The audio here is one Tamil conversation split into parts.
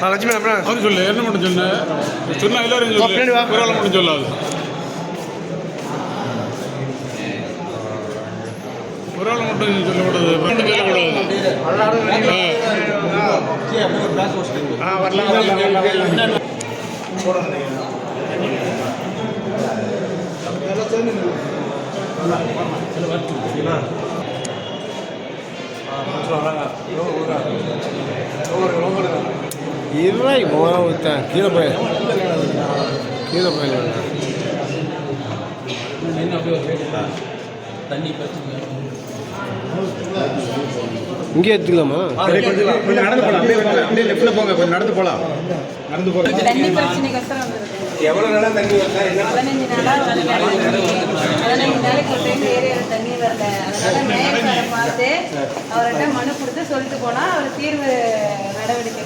லட்சுமி அப்புறம் அது சொல்லு என்ன மட்டும் சொன்ன எல்லாரும் ஒரு ஆள் மட்டும் சொல்லாது ஒரு ஆள் மட்டும் சொல்லக்கூடாது இருவாய் மோகம் ஊற்றேன் கீழே போய் இங்கே எடுத்துக்கலாமா? கொஞ்சம் நடந்து போகலாம், அப்படியே லெஃப்டில் போங்க, கொஞ்சம் நடந்து போகலாம். நடந்து போகலாம். தண்ணி பிரச்சனைக்கு எவ்வளோ நாளாக தண்ணி வரல? 15 நாளாக 15 நாளைக்கு ஏரியாவில் தண்ணி வரல. அதனால மேயரை பார்த்து அவர்கிட்ட மனு கொடுத்து சொல்லிட்டு போனால் அவர் தீர்வு நடவடிக்கை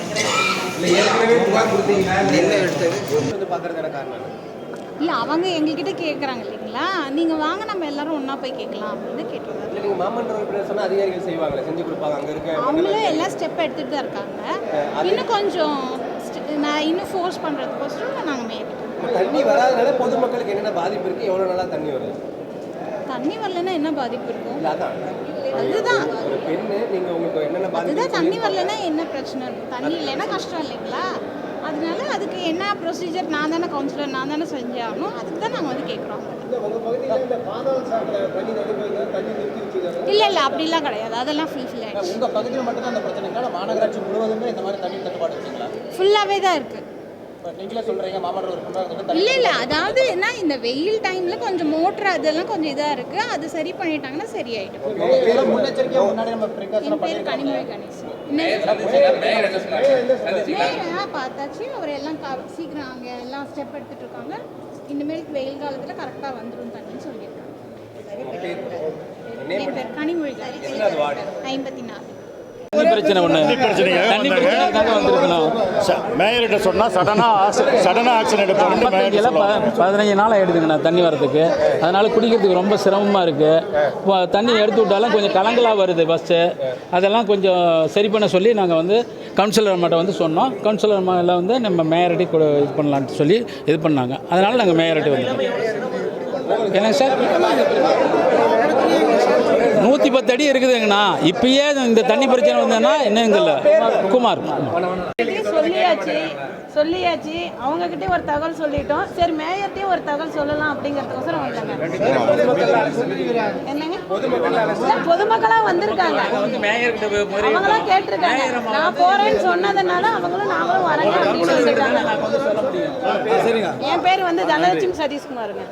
இல்லை அவங்க எங்ககிட்ட கேட்குறாங்க இல்லைங்களா, நீங்கள் வாங்க நம்ம எல்லாரும் ஒன்றா போய் கேட்கலாம் அப்படின்னு கேட்டுருக்காங்க. நீங்கள் மாமன்ற சொன்னால் அதிகாரிகள் செய்வாங்க, செஞ்சு கொடுப்பாங்க. அங்கே இருக்க அவங்களும் எல்லா ஸ்டெப் எடுத்துகிட்டு தான் இருக்காங்க. இன்னும் கொஞ்சம் நான் இன்னும் ஃபோர்ஸ் பண்ணுறதுக்கோசரம் நாங்கள் மேய்க்கிட்டோம். தண்ணி வராதனால பொதுமக்களுக்கு என்னென்ன பாதிப்பு இருக்குது, எவ்வளோ நாளாக தண்ணி வருது? தண்ணி வரலன்னா என்ன பாதிப்பு இருக்கும்? இல்லை அதான் அதுதான் ஒரு பெண்ணு நீங்கள் உங்களுக்கு என்னென்ன பாதிப்பு? அதுதான் தண்ணி வரலன்னா என்ன பிரச்சனை இருக்கும்? தண்ணி இல்லைன்னா கஷ்டம் இல்லைங்களா? அதனால அதுக்கு என்ன ப்ரொசீஜர் நான் தானே கவுன்சிலர், நான் தானே செஞ்சாகணும். அதுக்கு தான் நாங்கள் வந்து கேட்குறோம். இல்லை இல்லை அப்படிலாம் கிடையாது, அதெல்லாம் ஃபுல்ஃபில் ஆகிடுச்சு. உங்கள் பகுதியில் மட்டும்தான் அந்த பிரச்சனை, மாநகராட்சி முழுவதுமே இந்த மாதிரி தண்ணி தட்டுப்பாடு இருக்குங்களா? ஃபுல்லாகவே தான் இருக்குது. நீங்களே சொல்கிறீங்க மாமன்ற ஒரு இல்லை இல்லை, அதாவது என்ன இந்த வெயில் டைமில் கொஞ்சம் மோட்ரு அதெல்லாம் கொஞ்சம் இதாக இருக்குது. அது சரி பண்ணிட்டாங்கன்னா சரியாயிடும். முன்னெச்சரிக்கையாக முன்னாடி நம்ம என் பேர் கனிமொழி கணேசன். பார்த்தாச்சு, அவர் எல்லாம் சீக்கிரம் அங்கே எல்லாம் ஸ்டெப் எடுத்துகிட்டு இருக்காங்க. இனிமேல் வெயில் காலத்தில் கரெக்டாக வந்துடும் தண்ணின்னு சொல்லியிருக்காங்க. என் பேர் கனிமொழி கணேசன், 54. பிரச்சனை ஒன்று தண்ணி பிரச்சனைக்காக வந்திருக்கணும். மேயர்கிட்ட சொன்னால் சடனாக ஆக்ஷன் எடுப்பாங்க. 15 நாள் ஆகிடுதுங்கண்ணா தண்ணி வரதுக்கு. அதனால் குடிக்கிறதுக்கு ரொம்ப சிரமமாக இருக்குது. தண்ணி எடுத்து விட்டாலும் கொஞ்சம் கலங்கலாக வருது ஃபஸ்ட்டு. அதெல்லாம் கொஞ்சம் சரி பண்ண சொல்லி நாங்கள் வந்து கவுன்சிலர் மட்டும் வந்து சொன்னோம். கவுன்சிலர் எல்லாம் வந்து நம்ம மேயர்கிட்ட இது பண்ணலான்ட்டு சொல்லி இது பண்ணாங்க. அதனால் நாங்கள் மேயர்கிட்ட வந்தோம். என்னங்க சார், 110 அடி இருக்குதுங்கண்ணா. இப்பயே இந்த தண்ணி பிரச்சனை வந்ததுன்னா என்னங்கல்ல குமார் சொல்லியாச்சு அவங்ககிட்ட ஒரு தகவல் சொல்லிட்டோம். சரி மேயர்ட்டையும் ஒரு தகவல் சொல்லலாம் அப்படிங்கிறதுக்கோசரம் வந்தாங்க. என்னங்க பொதுமக்களாக வந்திருக்காங்க, அவங்களாம் கேட்டிருக்காங்க. நான் போறேன்னு சொன்னதுனால அவங்களும் நாங்களும் வரேங்க அப்படின்னு சொல்லியிருக்காங்க. என் பேர் வந்து தனலட்சுமி சதீஷ்குமாருங்க.